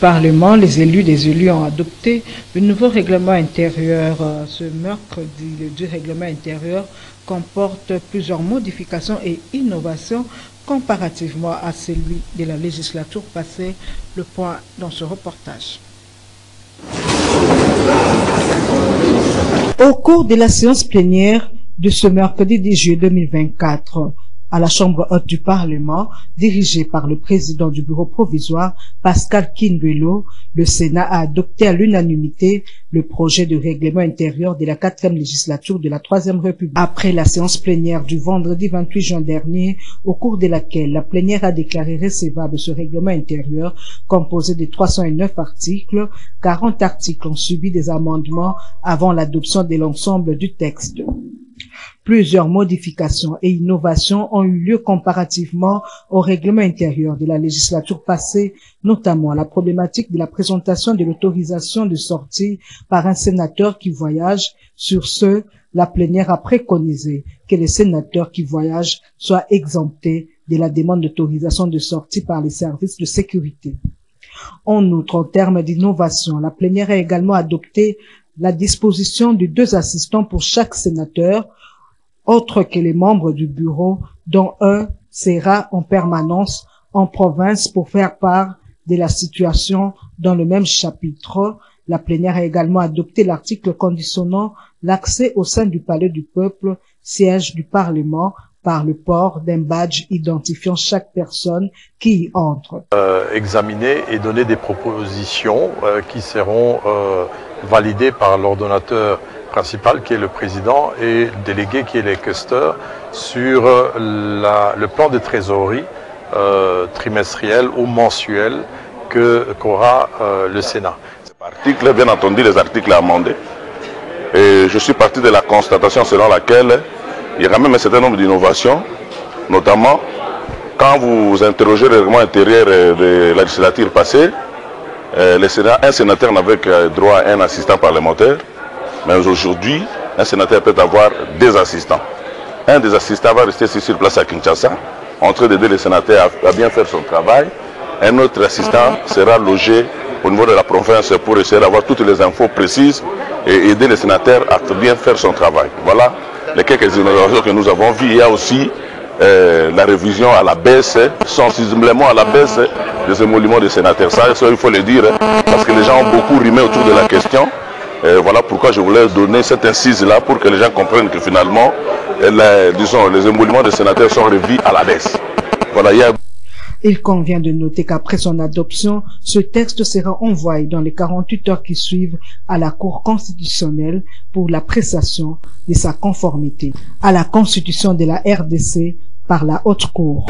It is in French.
Parlement, les élus ont adopté le nouveau règlement intérieur ce mercredi. Le dit règlement intérieur comporte plusieurs modifications et innovations comparativement à celui de la législature passée. Le point dans ce reportage. Au cours de la séance plénière de ce mercredi 10 juillet 2024, à la Chambre haute du Parlement, dirigée par le président du bureau provisoire, Pascal Kinguelo, le Sénat a adopté à l'unanimité le projet de règlement intérieur de la 4e législature de la 3e République. Après la séance plénière du vendredi 28 juin dernier, au cours de laquelle la plénière a déclaré recevable ce règlement intérieur composé de 309 articles, 40 articles ont subi des amendements avant l'adoption de l'ensemble du texte. Plusieurs modifications et innovations ont eu lieu comparativement au règlement intérieur de la législature passée, notamment la problématique de la présentation de l'autorisation de sortie par un sénateur qui voyage. Sur ce, la plénière a préconisé que les sénateurs qui voyagent soient exemptés de la demande d'autorisation de sortie par les services de sécurité. En outre, en termes d'innovation, la plénière a également adopté la disposition de 2 assistants pour chaque sénateur, autres que les membres du bureau, dont un sera en permanence en province pour faire part de la situation dans le même chapitre. La plénière a également adopté l'article conditionnant l'accès au sein du Palais du Peuple, siège du Parlement, par le port d'un badge identifiant chaque personne qui y entre. Examiner et donner des propositions qui seront validées par l'ordonnateur principal qui est le président et le délégué qui est les questeurs sur le plan de trésorerie trimestriel ou mensuel qu'aura le Sénat. Article, bien entendu, les articles amendés. Et je suis parti de la constatation selon laquelle il y a quand même un certain nombre d'innovations, notamment quand vous interrogez le règlement intérieur de la législature passée, un sénateur n'avait droit à un assistant parlementaire, mais aujourd'hui, un sénateur peut avoir 2 assistants. Un des assistants va rester sur place à Kinshasa, en train d'aider le sénateur à bien faire son travail. Un autre assistant sera logé au niveau de la province pour essayer d'avoir toutes les infos précises et aider le sénateur à bien faire son travail. Voilà les quelques innovations que nous avons vues. Il y a aussi la révision à la baisse, sensiblement à la baisse des émoluments des sénateurs. Ça, il faut le dire, parce que les gens ont beaucoup rimé autour de la question. Voilà pourquoi je voulais donner cette incise-là pour que les gens comprennent que finalement, les émoluments des sénateurs sont revus à la baisse. Voilà, Il convient de noter qu'après son adoption, ce texte sera envoyé dans les 48 heures qui suivent à la Cour constitutionnelle pour l'appréciation de sa conformité à la Constitution de la RDC par la Haute Cour.